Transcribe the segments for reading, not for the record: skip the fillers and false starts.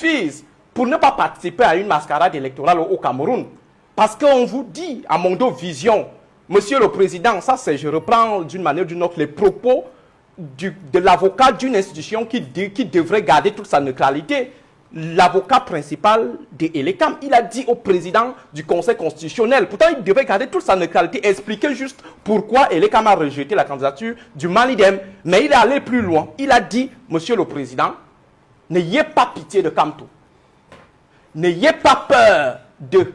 suffisent pour ne pas participer à une mascarade électorale au Cameroun. Parce qu'on vous dit, à Mondo Vision, Monsieur le Président, ça c'est, je reprends d'une manière ou d'une autre les propos de l'avocat d'une institution qui devrait garder toute sa neutralité, l'avocat principal de Elekam. Il a dit au président du Conseil constitutionnel, pourtant il devait garder toute sa neutralité, expliquer juste pourquoi Elekam a rejeté la candidature du Malidem. Mais il est allé plus loin. Il a dit, Monsieur le Président, n'ayez pas pitié de Kamto. N'ayez pas peur d'eux.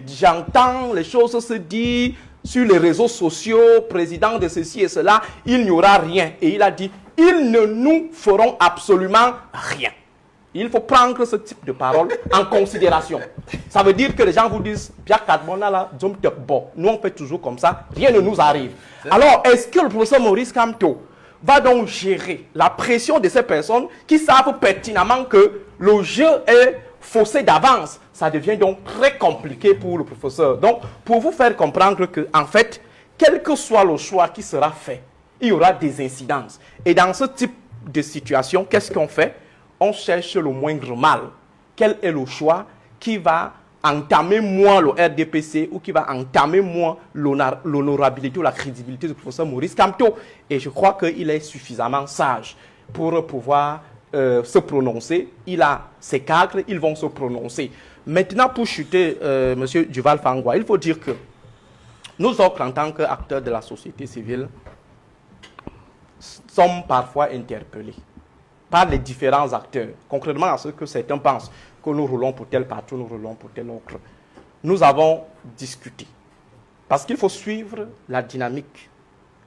J'entends les choses se dire sur les réseaux sociaux, président de ceci et cela, il n'y aura rien. Et il a dit, ils ne nous feront absolument rien. Il faut prendre ce type de parole en considération. Ça veut dire que les gens vous disent, nous on fait toujours comme ça, rien ne nous arrive. Alors, est-ce que le professeur Maurice Kamto va donc gérer la pression de ces personnes qui savent pertinemment que le jeu est faussé d'avance? Ça devient donc très compliqué pour le professeur. Donc, pour vous faire comprendre que, en fait, quel que soit le choix qui sera fait, il y aura des incidences. Et dans ce type de situation, qu'est-ce qu'on fait? On cherche le moindre mal. Quel est le choix qui va entamer moins le RDPC ou qui va entamer moins l'honorabilité ou la crédibilité du professeur Maurice Kamto? Et je crois qu'il est suffisamment sage pour pouvoir se prononcer. Il a ses cadres, ils vont se prononcer. Maintenant, pour chuter M. Duval Fangwa, il faut dire que nous autres, en tant qu'acteurs de la société civile, sommes parfois interpellés par les différents acteurs, concrètement à ce que certains pensent que nous roulons pour tel patron, nous roulons pour tel autre. Nous avons discuté. Parce qu'il faut suivre la dynamique.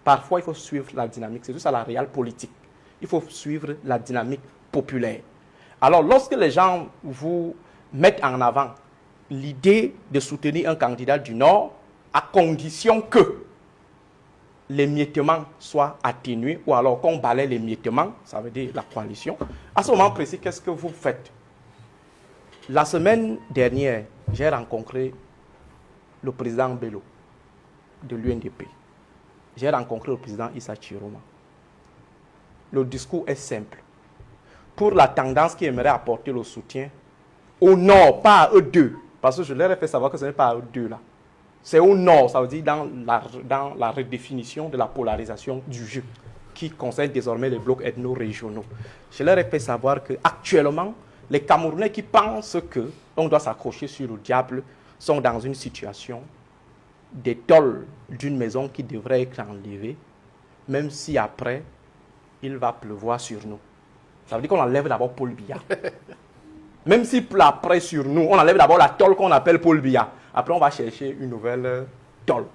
Parfois, il faut suivre la dynamique. C'est juste à la réelle politique. Il faut suivre la dynamique populaire. Alors, lorsque les gens vous mettent en avant l'idée de soutenir un candidat du Nord, à condition que l'émiettement soit atténué, ou alors qu'on balaie l'émiettement, ça veut dire la coalition. À ce moment précis, qu'est-ce que vous faites? La semaine dernière, j'ai rencontré le président Bello de l'UNDP. J'ai rencontré le président Issa Chiroma. Le discours est simple. Pour la tendance qui aimerait apporter le soutien au Nord, pas à eux deux, parce que je leur ai fait savoir que ce n'est pas à eux deux là. C'est au Nord, ça veut dire dans la redéfinition de la polarisation du jeu, qui concerne désormais les blocs ethno-régionaux. Je leur ai fait savoir qu'actuellement, les Camerounais qui pensent qu'on doit s'accrocher sur le diable sont dans une situation d'étole d'une maison qui devrait être enlevée, même si après, il va pleuvoir sur nous. Ça veut dire qu'on enlève d'abord Paul Biya. Même si après sur nous, on enlève d'abord la tôle qu'on appelle Paul Biya. Après, on va chercher une nouvelle tôle.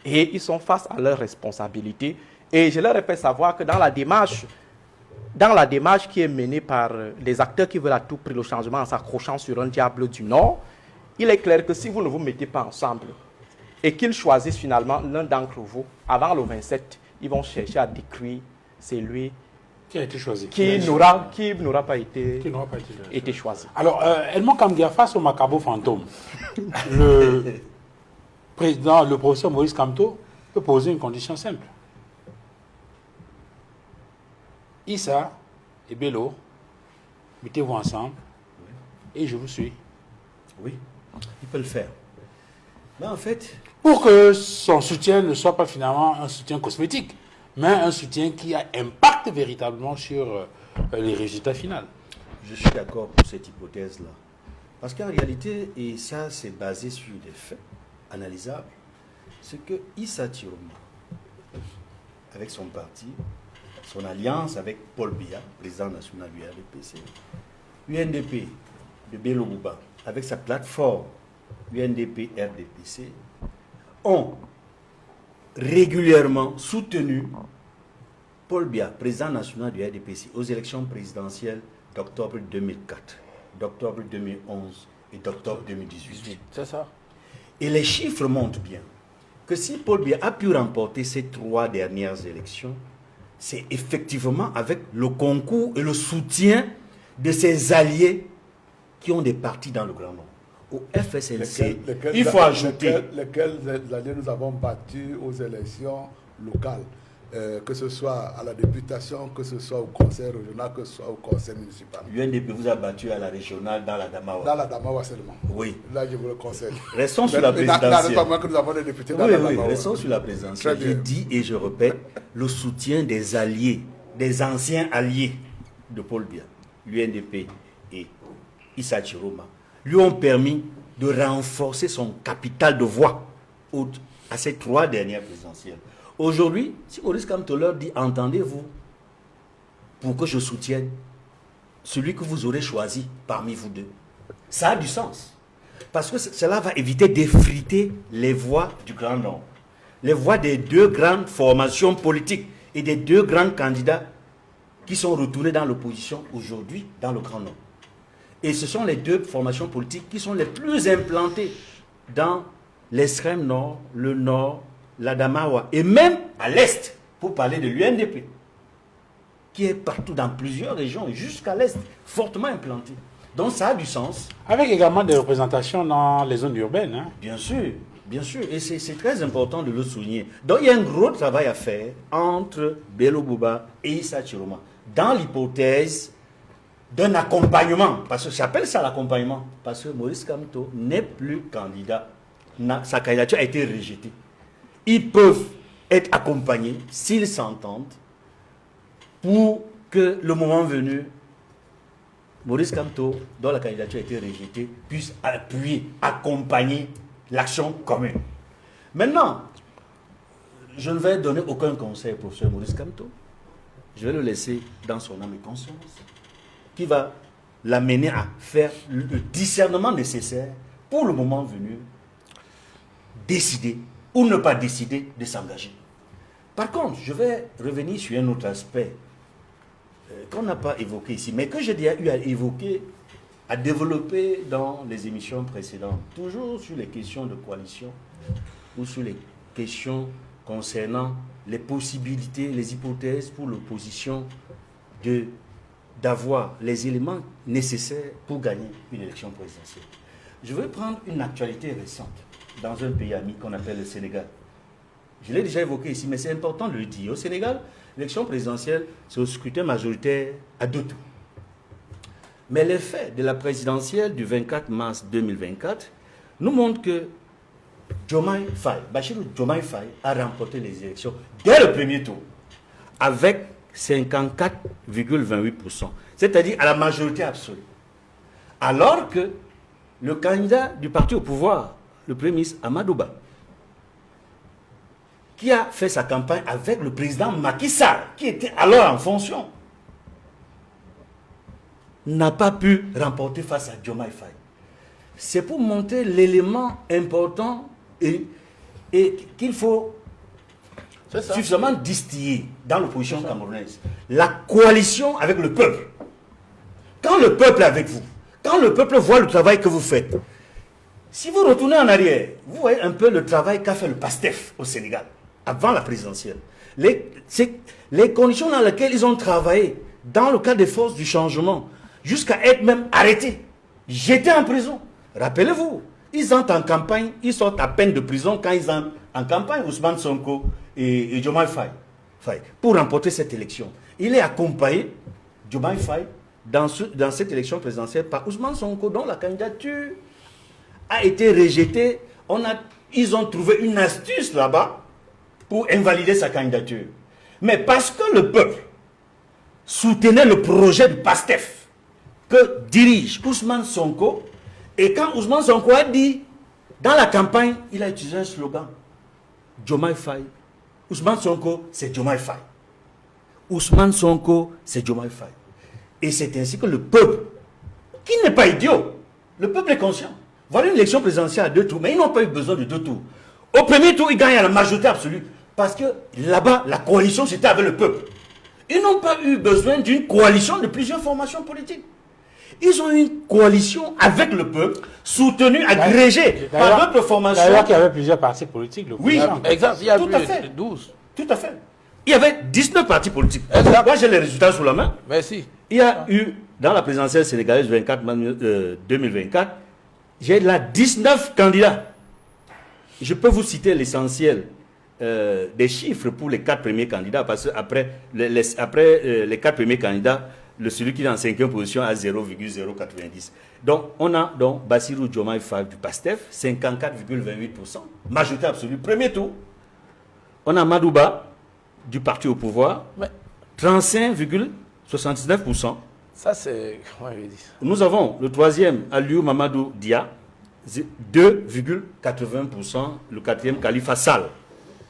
Et ils sont face à leurs responsabilités. Et je leur ai fait savoir que dans la démarche qui est menée par les acteurs qui veulent à tout prix le changement en s'accrochant sur un diable du Nord, il est clair que si vous ne vous mettez pas ensemble et qu'ils choisissent finalement l'un d'entre vous, avant le 27, ils vont chercher à détruire celui qui a été choisi, qui n'aura pas été choisi. Alors, Edmond Kamgia, face au Macabo fantôme, le professeur Maurice Kamto peut poser une condition simple. Issa et Bello, mettez-vous ensemble et je vous suis. Oui, il peut le faire. Mais en fait... Pour que son soutien ne soit pas finalement un soutien cosmétique, mais un soutien qui a impact véritablement sur les résultats finaux. Je suis d'accord pour cette hypothèse-là. Parce qu'en réalité, et ça c'est basé sur des faits analysables, c'est que Issa Chiroma, avec son parti, son alliance avec Paul Biya, président national du RDPC, UNDP de Bello Bouba, avec sa plateforme UNDP-RDPC, ont régulièrement soutenu Paul Biya, président national du RDPC, aux élections présidentielles d'octobre 2004, d'octobre 2011 et d'octobre 2018. C'est ça. Et les chiffres montrent bien que si Paul Biya a pu remporter ces 3 dernières élections, c'est effectivement avec le concours et le soutien de ses alliés qui ont des partis dans le Grand Nord. Au FSNC, il faut ajouter... Lesquels alliés nous avons battus aux élections locales. que ce soit à la députation, que ce soit au conseil régional, que ce soit au conseil municipal. L'UNDP vous a battu à la régionale dans la Damawa. Dans la Damawa seulement. Oui. Là, je vous le conseille. Restons sur la présidentielle. Pas moins que nous avons des députés dans Oui, la oui, Damawa. restons sur la présidentielle. Très Je bien. dis et je répète, le soutien des alliés, des anciens alliés de Paul Biya, l'UNDP et Issa Chiroma, lui ont permis de renforcer son capital de voix à ces 3 dernières présidentielles. Aujourd'hui, si Maurice Kamto leur dit, entendez-vous, pour que je soutienne celui que vous aurez choisi parmi vous deux, ça a du sens. Parce que cela va éviter d'effriter les voix du Grand Nord, les voix des 2 grandes formations politiques et des 2 grands candidats qui sont retournés dans l'opposition aujourd'hui dans le Grand Nord. Et ce sont les 2 formations politiques qui sont les plus implantées dans l'extrême nord, le nord, la Damawa, et même à l'est, pour parler de l'UNDP, qui est partout dans plusieurs régions, jusqu'à l'est, fortement implanté. Donc ça a du sens. Avec également des représentations dans les zones urbaines. Hein. Bien sûr, et c'est très important de le souligner. Donc il y a un gros travail à faire entre Bello Bouba et Issa Chiroma, dans l'hypothèse d'un accompagnement, parce que j'appelle ça l'accompagnement, parce que Maurice Kamto n'est plus candidat, sa candidature a été rejetée. Ils peuvent être accompagnés, s'ils s'entendent, pour que le moment venu, Maurice Kamto, dont la candidature a été rejetée, puisse appuyer, accompagner l'action commune. Maintenant, je ne vais donner aucun conseil pour ce Maurice Kamto. Je vais le laisser dans son âme et conscience, qui va l'amener à faire le discernement nécessaire pour le moment venu, décider ou ne pas décider de s'engager. Par contre, je vais revenir sur un autre aspect qu'on n'a pas évoqué ici, mais que j'ai déjà eu à évoquer, à développer dans les émissions précédentes, toujours sur les questions de coalition ou sur les questions concernant les possibilités, les hypothèses pour l'opposition d'avoir les éléments nécessaires pour gagner une élection présidentielle. Je vais prendre une actualité récente dans un pays ami qu'on appelle le Sénégal. Je l'ai déjà évoqué ici, mais c'est important de le dire. Au Sénégal, l'élection présidentielle, c'est au scrutin majoritaire à 2 tours. Mais les faits de la présidentielle du 24 mars 2024 nous montrent que Bachirou Diomaye Faye a remporté les élections dès le premier tour avec 54,28%, c'est-à-dire à la majorité absolue. Alors que le candidat du parti au pouvoir, le Premier ministre Amadou Ba, qui a fait sa campagne avec le président Macky Sall, qui était alors en fonction, n'a pas pu remporter face à Diomaye Faye. C'est pour montrer l'élément important et qu'il faut suffisamment distiller dans l'opposition camerounaise. La coalition avec le peuple. Quand le peuple est avec vous, quand le peuple voit le travail que vous faites, si vous retournez en arrière, vous voyez un peu le travail qu'a fait le PASTEF au Sénégal, avant la présidentielle. Les conditions dans lesquelles ils ont travaillé, dans le cadre des forces du changement, jusqu'à être même arrêtés, jetés en prison. Rappelez-vous, ils entrent en campagne, ils sortent à peine de prison quand ils entrent en campagne, Ousmane Sonko et Diomaye Faye, pour remporter cette élection. Il est accompagné, Diomaye Faye, dans cette élection présidentielle par Ousmane Sonko, dont la candidature a été rejetée. Ils ont trouvé une astuce là-bas pour invalider sa candidature. Mais parce que le peuple soutenait le projet du PASTEF que dirige Ousmane Sonko, et quand Ousmane Sonko a dit, dans la campagne, il a utilisé un slogan, Diomaye Faye. Ousmane Sonko, c'est Diomaye Faye. Ousmane Sonko, c'est Diomaye Faye. Et c'est ainsi que le peuple, qui n'est pas idiot, le peuple est conscient. Voilà une élection présidentielle à 2 tours, mais ils n'ont pas eu besoin de 2 tours. Au premier tour, ils gagnent à la majorité absolue. Parce que là-bas, la coalition, c'était avec le peuple. Ils n'ont pas eu besoin d'une coalition de plusieurs formations politiques. Ils ont eu une coalition avec le peuple, soutenue, agrégée par d'autres formations. D'ailleurs, qu'il y avait plusieurs partis politiques. Oui, exact. Il y a tout à fait. 12. Tout à fait. Il y avait 19 partis politiques. Exact. Moi, j'ai les résultats sous la main. Merci. Il y a eu, dans la présidentielle sénégalaise 2024, j'ai là 19 candidats. Je peux vous citer l'essentiel des chiffres pour les 4 premiers candidats, parce qu'après les 4 premiers candidats, celui qui est en 5e position a 0,090. Donc, on a donc Bassirou Diomaye Faye du PASTEF, 54,28%, majorité absolue, premier tour. On a Madouba du parti au pouvoir, 35,79%. Ça, c'est... Comment je vais dire? Nous avons le troisième, Aliou Mamadou Dia, 2,80%. Le quatrième, Khalifa Sall,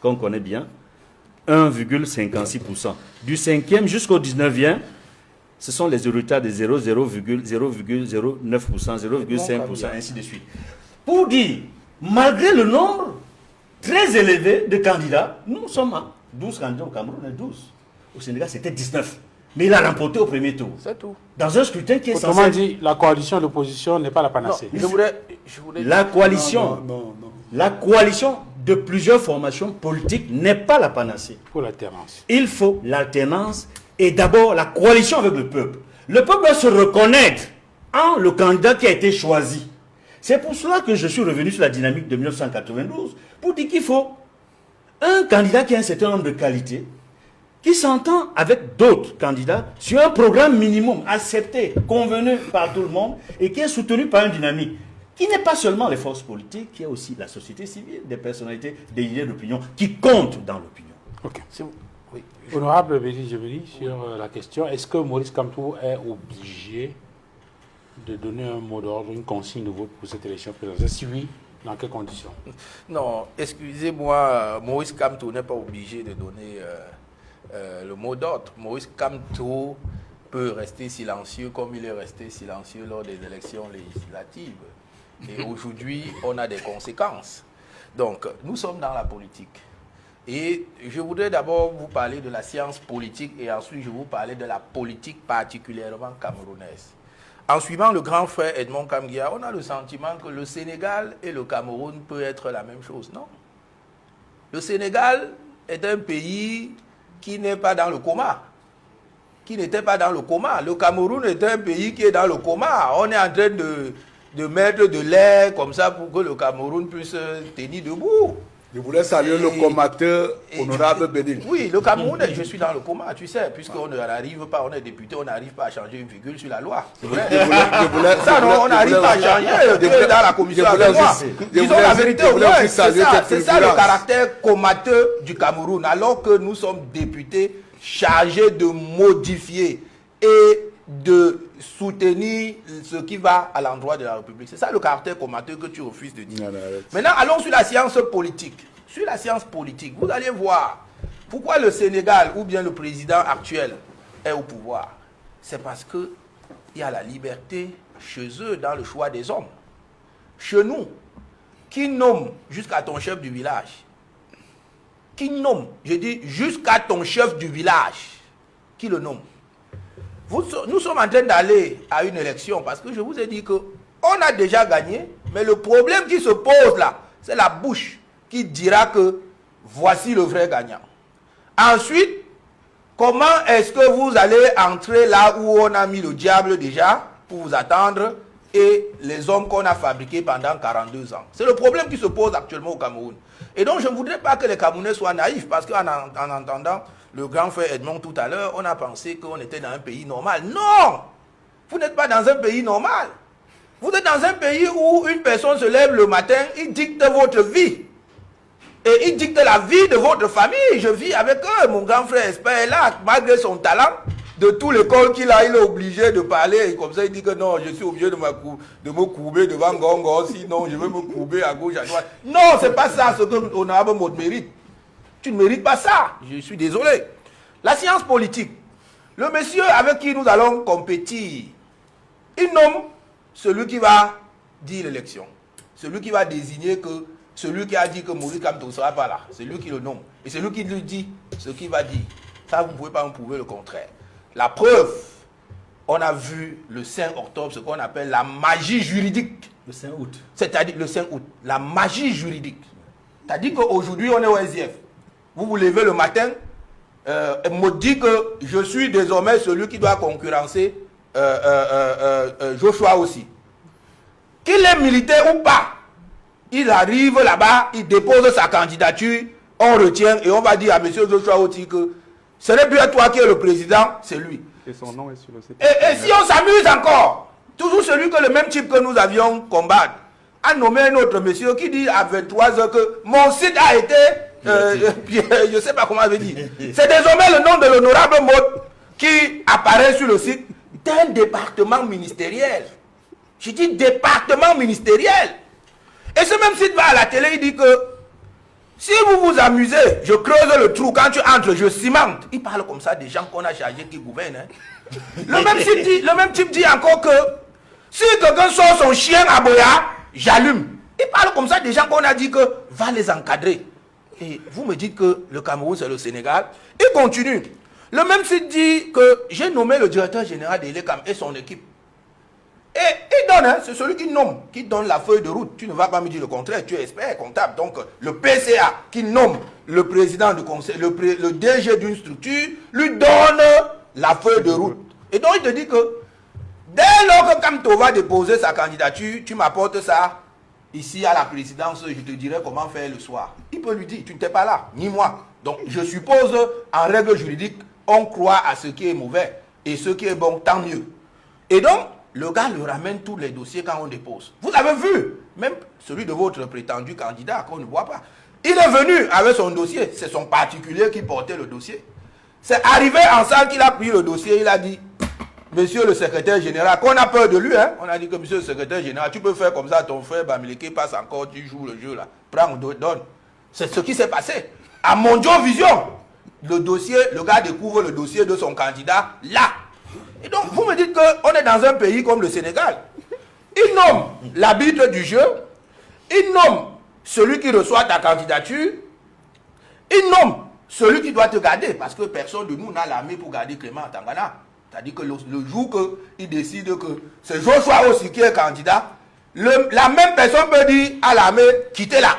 qu'on connaît bien, 1,56%. Du 5e jusqu'au 19e, ce sont les résultats de 0,09%, 0,5%, ainsi de suite. Pour dire, malgré le nombre très élevé de candidats, nous sommes à 12 candidats au Cameroun, 12. Au Sénégal, c'était 19. Mais il a remporté au premier tour. C'est tout. Dans un scrutin qui est Autrement dit, la coalition de l'opposition n'est pas la panacée. Non, je voulais La coalition, Non. la coalition de plusieurs formations politiques n'est pas la panacée. Pour l'alternance. Il faut l'alternance et d'abord la coalition avec le peuple. Le peuple doit se reconnaître en le candidat qui a été choisi. C'est pour cela que je suis revenu sur la dynamique de 1992 pour dire qu'il faut un candidat qui a un certain nombre de qualités, qui s'entend avec d'autres candidats sur un programme minimum accepté, convenu par tout le monde et qui est soutenu par une dynamique qui n'est pas seulement les forces politiques, qui est aussi la société civile, des personnalités, des idées d'opinion qui comptent dans l'opinion. Ok. Oui. Honorable Béli Djebeli, sur la question, est-ce que Maurice Kamto est obligé de donner un mot d'ordre, une consigne de vote pour cette élection présidentielle? Si oui, dans quelles conditions? Non, excusez-moi, Maurice Kamto n'est pas obligé de donner le mot d'ordre. Maurice Kamto peut rester silencieux comme il est resté silencieux lors des élections législatives. Et aujourd'hui, on a des conséquences. Donc, nous sommes dans la politique. Et je voudrais d'abord vous parler de la science politique et ensuite je vous parler de la politique particulièrement camerounaise. En suivant le grand frère Edmond Kamgia, on a le sentiment que le Sénégal et le Cameroun peuvent être la même chose. Non. Le Sénégal est un pays qui n'est pas dans le coma. Qui n'était pas dans le coma. Le Cameroun est un pays qui est dans le coma. On est en train de mettre de l'air comme ça pour que le Cameroun puisse tenir debout. Je voulais saluer le comateur honorable Bénin. Oui, le Cameroun, je suis dans le coma, tu sais, puisqu'on n'arrive pas, on est député, on n'arrive pas à changer une virgule sur la loi. C'est vrai. Ça, non, on n'arrive pas à changer. Tu es dans la commission avec moi. Disons la vérité au moins, c'est ça le caractère comateux du Cameroun, alors que nous sommes députés chargés de modifier et de soutenir ce qui va à l'endroit de la République. C'est ça le caractère comateux que tu refuses de dire. Maintenant, allons sur la science politique. Sur la science politique, vous allez voir pourquoi le Sénégal ou bien le président actuel est au pouvoir. C'est parce qu'il y a la liberté chez eux dans le choix des hommes. Chez nous, qui nomme jusqu'à ton chef du village? Qui nomme? Je dis jusqu'à ton chef du village. Qui le nomme? Nous sommes en train d'aller à une élection parce que je vous ai dit qu'on a déjà gagné, mais le problème qui se pose là, c'est la bouche qui dira que voici le vrai gagnant. Ensuite, comment est-ce que vous allez entrer là où on a mis le diable déjà pour vous attendre et les hommes qu'on a fabriqués pendant 42 ans? C'est le problème qui se pose actuellement au Cameroun. Et donc je ne voudrais pas que les Camerounais soient naïfs parce qu'en entendant le grand frère Edmond tout à l'heure, on a pensé qu'on était dans un pays normal. Non! Vous n'êtes pas dans un pays normal. Vous êtes dans un pays où une personne se lève le matin, il dicte votre vie. Et il dicte la vie de votre famille. Je vis avec eux. Mon grand frère Esper est là, malgré son talent. De tout l'école qu'il a, il est obligé de parler. Et comme ça, il dit que non, je suis obligé de me courber devant Gongo. Sinon, je vais me courber à gauche, à droite. Non, c'est pas ça ce que l'honorable Maud mérite. Tu ne mérites pas ça. Je suis désolé. La science politique. Le monsieur avec qui nous allons compétir, il nomme celui qui va dire l'élection. Celui qui va désigner que celui qui a dit que Maurice Kamto ne sera pas là. C'est lui qui le nomme. Et c'est lui qui lui dit ce qu'il va dire. Ça, vous ne pouvez pas me prouver le contraire. La preuve, on a vu le 5 octobre ce qu'on appelle la magie juridique. Le 5 août. C'est-à-dire le 5 août. La magie juridique. C'est-à-dire qu'aujourd'hui, on est au SDF. Vous vous levez le matin, me dit que je suis désormais celui qui doit concurrencer Joshua aussi. Qu'il est militaire ou pas, il arrive là-bas, il dépose sa candidature on retient et on va dire à M. Joshua Oti que ce n'est plus à toi qui est le président, c'est lui. Et son nom est sur le site. Et si on s'amuse encore, toujours celui que le même type que nous avions combattu a nommé un autre monsieur qui dit à 23h que mon site a été, je ne sais pas comment on avait dit. C'est désormais le nom de l'honorable Maud qui apparaît sur le site d'un département ministériel. Je dis département ministériel. Et ce même site va à la télé, il dit que si vous vous amusez, je creuse le trou, quand tu entres, je cimente. Il parle comme ça des gens qu'on a chargés qui gouvernent. Hein. Le même type dit encore que si quelqu'un sort son chien à Boya, j'allume. Il parle comme ça des gens qu'on a dit que va les encadrer. Et vous me dites que le Cameroun c'est le Sénégal. Il continue. Le même site dit que j'ai nommé le directeur général de l'ECAM et son équipe. Et il donne, hein, c'est celui qui donne la feuille de route. Tu ne vas pas me dire le contraire, tu es expert comptable. Donc le PCA qui nomme le président du conseil, le DG d'une structure, lui donne la feuille de route. Et donc il te dit que dès lors que Kamto va déposer sa candidature, tu m'apportes ça ici à la présidence, je te dirai comment faire le soir. Il peut lui dire, tu n'étais pas là, ni moi. Donc je suppose, en règle juridique, on croit à ce qui est mauvais. Et ce qui est bon, tant mieux. Et donc, le gars lui ramène tous les dossiers quand on dépose. Vous avez vu, même celui de votre prétendu candidat qu'on ne voit pas. Il est venu avec son dossier. C'est son particulier qui portait le dossier. C'est arrivé en salle qu'il a pris le dossier. Il a dit, monsieur le secrétaire général, qu'on a peur de lui. Hein? On a dit que monsieur le secrétaire général, tu peux faire comme ça, ton frère Bamileke passe encore, tu joues le jeu là. Prends, donne. C'est ce qui s'est passé. À Mondial Vision, le dossier, le gars découvre le dossier de son candidat là. Et donc, vous me dites qu'on est dans un pays comme le Sénégal. Il nomme l'arbitre du jeu, il nomme celui qui reçoit ta candidature, il nomme celui qui doit te garder, parce que personne de nous n'a l'armée pour garder Clément Tangana. C'est-à-dire que le jour qu'il décide que c'est Joshua aussi qui est candidat, la même personne peut dire à l'armée, quittez-la.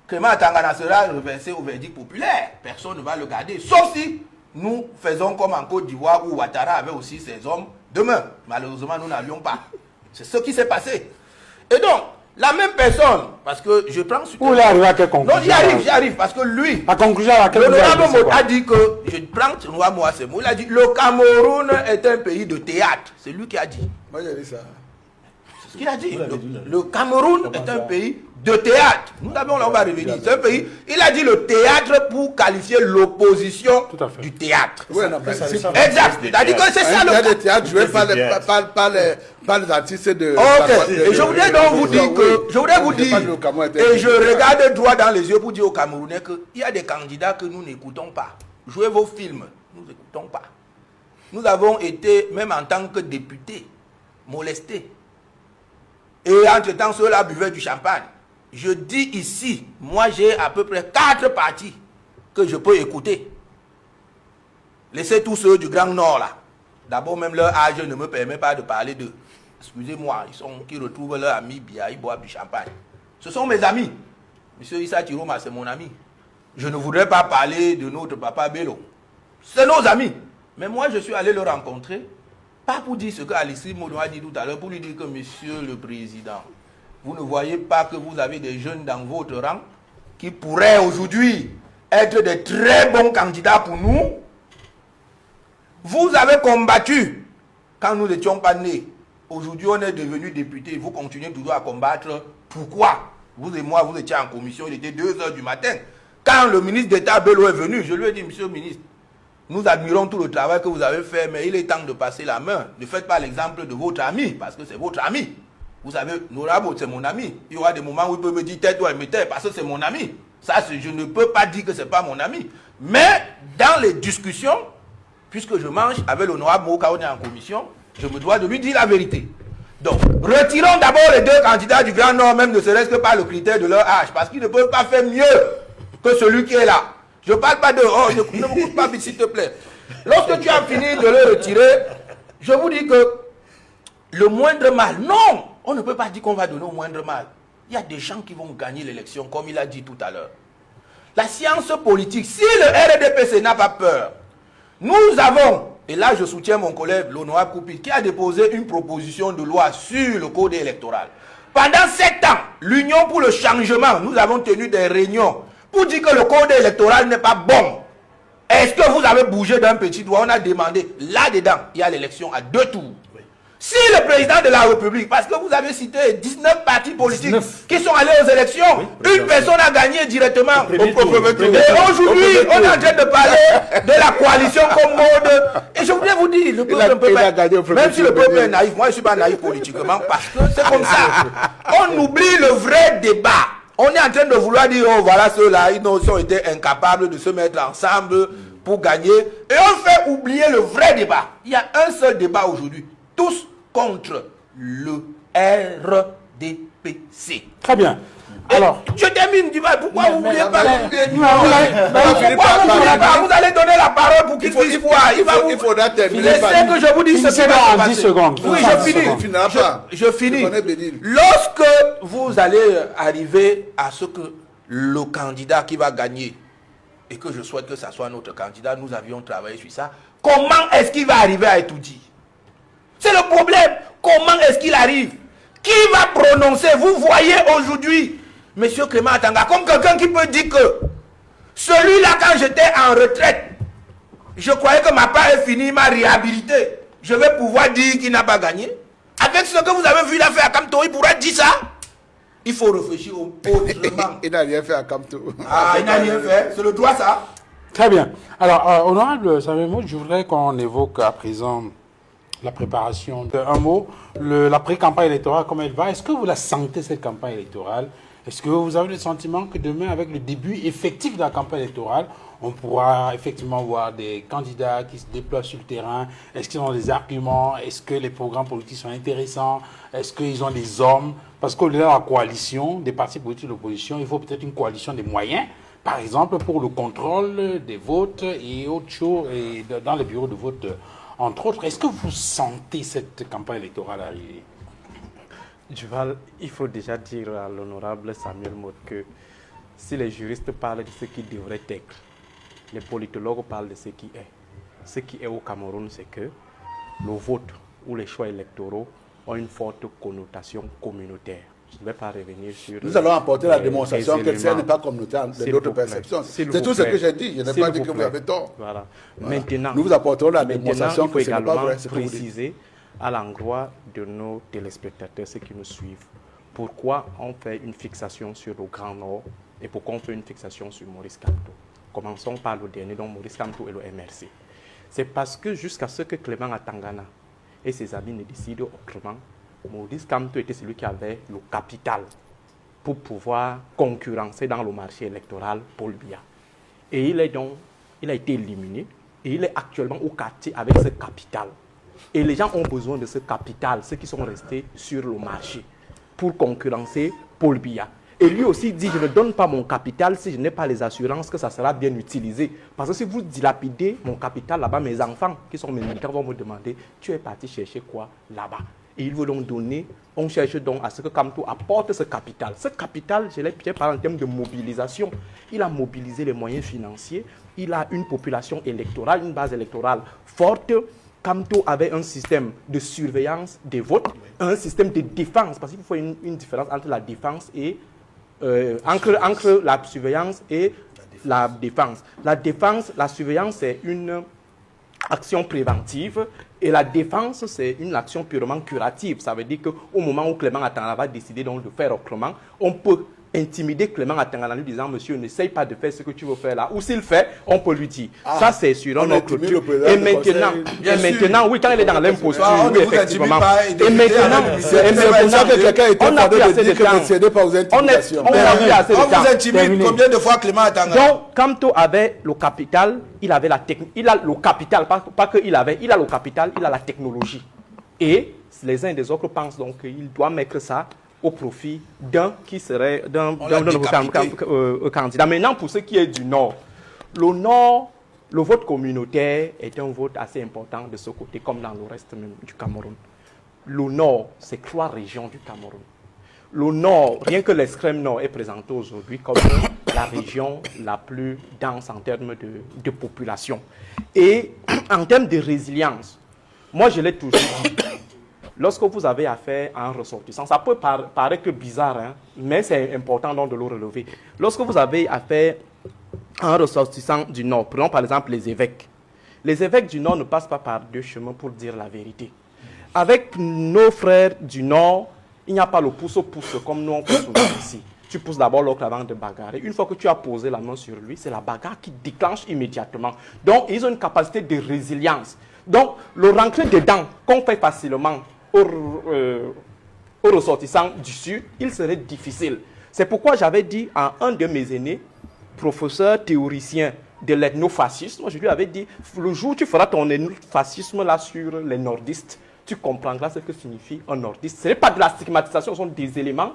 Clément Tangana sera reversé au verdict populaire. Personne ne va le garder, sauf si nous faisons comme en Côte d'Ivoire où Ouattara avait aussi ses hommes demain. Malheureusement, nous n'avions pas. C'est ce qui s'est passé. Et donc, la même personne, parce que je prends... Où il arrive à quelle conclusion? Non, j'y arrive, parce que lui... La conclusion à laquelle l'honorable Maud a dit que... Je prends moi ces mots. Il a dit, le Cameroun est un pays de théâtre. C'est lui qui a dit. Moi, j'ai dit ça. C'est ce qu'il a dit. Le Cameroun est un pays de théâtre. Nous d'abord, on va revenir. C'est un pays... Il a dit le théâtre pour qualifier l'opposition du théâtre. Oui, on appelle ça. Exact. C'est-à-dire que c'est ça le... Il y a des théâtres joués par les artistes de... Ok. Et je voudrais donc vous dire que... Je voudrais vous dire... Et je regarde droit dans les yeux pour dire aux Camerounais qu'il y a des candidats que nous n'écoutons pas. Jouez vos films. Nous n'écoutons pas. Nous avons été, même en tant que députés, molestés. Et entre-temps, ceux-là buvaient du champagne. Je dis ici, moi j'ai à peu près 4 partis que je peux écouter. Laissez tous ceux du Grand Nord là. D'abord même leur âge ne me permet pas de parler d'eux. Excusez-moi, qui retrouvent leur ami Bia, ils boivent du champagne. Ce sont mes amis. Monsieur Issa Tiroma, c'est mon ami. Je ne voudrais pas parler de notre papa Bello. C'est nos amis. Mais moi je suis allé le rencontrer, pas pour dire ce que Alexis Moudou a dit tout à l'heure, pour lui dire que monsieur le président, vous ne voyez pas que vous avez des jeunes dans votre rang qui pourraient aujourd'hui être des très bons candidats pour nous. Vous avez combattu quand nous n'étions pas nés. Aujourd'hui, on est devenus députés. Vous continuez toujours à combattre. Pourquoi? Vous et moi, vous étiez en commission, il était 2h du matin. Quand le ministre d'État Bello est venu, je lui ai dit, monsieur le ministre, nous admirons tout le travail que vous avez fait, mais il est temps de passer la main. Ne faites pas l'exemple de votre ami, parce que c'est votre ami. Vous savez, Norabo, c'est mon ami. Il y aura des moments où il peut me dire tais-toi et me taire parce que c'est mon ami. Ça, je ne peux pas dire que ce n'est pas mon ami. Mais dans les discussions, puisque je mange avec l'honorable Moka, on est en commission, je me dois de lui dire la vérité. Donc, retirons d'abord les 2 candidats du Grand Nord, même ne serait-ce que par le critère de leur âge, parce qu'ils ne peuvent pas faire mieux que celui qui est là. Je ne parle pas de... Oh, ne me coupe pas, s'il te plaît. Lorsque tu as fini de le retirer, je vous dis que le moindre mal, non, on ne peut pas dire qu'on va donner au moindre mal. Il y a des gens qui vont gagner l'élection, comme il a dit tout à l'heure. La science politique, si le RDPC n'a pas peur, nous avons, et là je soutiens mon collègue l'honorable Koupit, qui a déposé une proposition de loi sur le code électoral. Pendant 7 ans, l'Union pour le changement, nous avons tenu des réunions pour dire que le code électoral n'est pas bon. Est-ce que vous avez bougé d'un petit doigt? On a demandé, là-dedans, il y a l'élection à 2 tours. Si le président de la République, parce que vous avez cité 19 partis politiques qui sont allés aux élections, une personne a gagné directement au premier tour. Et aujourd'hui, on est en train de parler de la coalition comme mode. Et je voudrais vous dire, le peuple ne peut pas, même si le peuple est naïf, moi je ne suis pas naïf politiquement, parce que c'est comme ça. On oublie le vrai débat. On est en train de vouloir dire, oh voilà ceux-là, ils ont été incapables de se mettre ensemble pour gagner. Et on fait oublier le vrai débat. Il y a un seul débat aujourd'hui. Tous contre le RDPC. Très bien. Alors, je termine, dis-moi, pourquoi vous n'oubliez pas? Vous allez donner la parole pour qu'il puisse voir. Il faudra terminer. Laissez que je vous dise ce qui va se 10 secondes. Oui, je finis. Je finis. Lorsque vous allez arriver à ce que le candidat qui va gagner, et que je souhaite que ça soit notre candidat, nous avions travaillé sur ça, comment est-ce qu'il va arriver à tout dire? C'est le problème. Comment est-ce qu'il arrive? Qui va prononcer? Vous voyez aujourd'hui, Monsieur Clément Atanga, comme quelqu'un qui peut dire que celui-là, quand j'étais en retraite, je croyais que ma part est finie, il m'a réhabilité. Je vais pouvoir dire qu'il n'a pas gagné. Avec ce que vous avez vu là faire à Kamto, il pourra dire ça. Il faut réfléchir autrement. Il n'a rien fait à Kamto. Ah, il n'a rien fait. C'est le droit, ça. Très bien. Alors, honorable Samuel, je voudrais qu'on évoque à présent la préparation. Un mot, la pré-campagne électorale, comment elle va? Est-ce que vous la sentez, cette campagne électorale? Est-ce que vous avez le sentiment que demain, avec le début effectif de la campagne électorale, on pourra effectivement voir des candidats qui se déploient sur le terrain? Est-ce qu'ils ont des arguments? Est-ce que les programmes politiques sont intéressants? Est-ce qu'ils ont des hommes? Parce qu'au-delà de la coalition des partis politiques de l'opposition, il faut peut-être une coalition des moyens, par exemple pour le contrôle des votes et autres choses, et dans les bureaux de vote, entre autres. Est-ce que vous sentez cette campagne électorale arriver? Duval, il faut déjà dire à l'honorable Samuel Mott que si les juristes parlent de ce qui devrait être, les politologues parlent de ce qui est. Ce qui est au Cameroun, c'est que le vote ou les choix électoraux ont une forte connotation communautaire. Je ne vais pas revenir sur... Nous allons apporter la démonstration que ça n'est pas communautaire de notre perception. C'est tout ce que j'ai dit. Je n'ai pas dit que vous avez tort. Voilà. Voilà. Maintenant, nous vous apporterons la démonstration il faut que ce n'est pas également vrai. Ce que vous dites. préciser à l'endroit de nos téléspectateurs, ceux qui nous suivent, pourquoi on fait une fixation sur le Grand Nord et pourquoi on fait une fixation sur Maurice Kamto. Commençons par le dernier, donc Maurice Kamto et le MRC. C'est parce que jusqu'à ce que Clément Atangana et ses amis ne décident autrement, Maurice Kamto était celui qui avait le capital pour pouvoir concurrencer dans le marché électoral Paul Biya. Et il a été éliminé et il est actuellement au quartier avec ce capital. Et les gens ont besoin de ce capital, ceux qui sont restés sur le marché, pour concurrencer Paul Biya. Et lui aussi dit, je ne donne pas mon capital si je n'ai pas les assurances que ça sera bien utilisé. Parce que si vous dilapidez mon capital là-bas, mes enfants qui sont mes militaires vont me demander, tu es parti chercher quoi là-bas? Et il veut donc donner, on cherche donc à ce que Kamto apporte ce capital. Ce capital, je l'ai parlé en termes de mobilisation. Il a mobilisé les moyens financiers, il a une population électorale, une base électorale forte. Kamto avait un système de surveillance des votes, un système de défense, parce qu'il faut une différence entre la défense et entre la surveillance et la défense. La surveillance, c'est une action préventive et la défense, c'est une action purement curative. Ça veut dire qu'au moment où Clément Atangana va décider donc de faire autrement, on peut intimider Clément Atangana en lui disant, monsieur, n'essaye pas de faire ce que tu veux faire là. Ou s'il fait, on peut lui dire. Ça, c'est sur notre clôture. Et maintenant, oui, quand il est dans l'imposture, oui, effectivement. Et maintenant, on n'a plus assez de temps. On n'a plus assez de temps. On vous intimide combien de fois Clément Atangana? Donc, Kamto avait le capital, il avait la technique, il a le capital, pas qu'il avait, il a le capital, il a la technologie. Et les uns et les autres pensent donc qu'il doit mettre ça au profit d'un qui serait d'un candidat. Maintenant, pour ce qui est du Nord, le Nord, le vote communautaire est un vote assez important de ce côté, comme dans le reste même du Cameroun. Le Nord, c'est 3 régions du Cameroun. Le Nord, rien que l'extrême Nord est présenté aujourd'hui comme la région la plus dense en termes de population. Et en termes de résilience, moi je l'ai toujours dit, lorsque vous avez affaire à un ressortissant, ça peut paraître bizarre, hein, mais c'est important donc de le relever. Lorsque vous avez affaire à un ressortissant du Nord, prenons par exemple les évêques. Les évêques du Nord ne passent pas par deux chemins pour dire la vérité. Avec nos frères du Nord, il n'y a pas le pouce-pouce comme nous on fait souvent ici. Tu pousses d'abord l'autre avant de bagarrer. Une fois que tu as posé la main sur lui, c'est la bagarre qui déclenche immédiatement. Donc, ils ont une capacité de résilience. Donc, le rentrer dedans, qu'on fait facilement aux ressortissants du Sud, il serait difficile. C'est pourquoi j'avais dit à un de mes aînés, professeur théoricien de l'ethnofascisme, je lui avais dit, le jour où tu feras ton ethnofascisme là sur les nordistes, tu comprendras ce que signifie un nordiste. Ce n'est pas de la stigmatisation, ce sont des éléments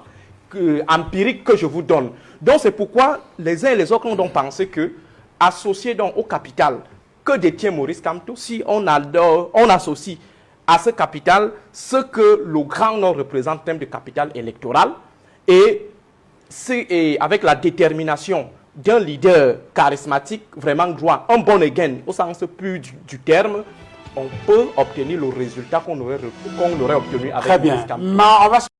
empiriques que je vous donne. Donc c'est pourquoi les uns et les autres ont donc pensé que, associé donc au capital que détient Maurice Kamto, si on associe à ce capital ce que le Grand Nord représente en termes de capital électoral, et avec la détermination d'un leader charismatique, vraiment droit, un bon again, au sens plus du terme, on peut obtenir le résultat qu'on aurait obtenu avec Maurice Kamto. Très bien.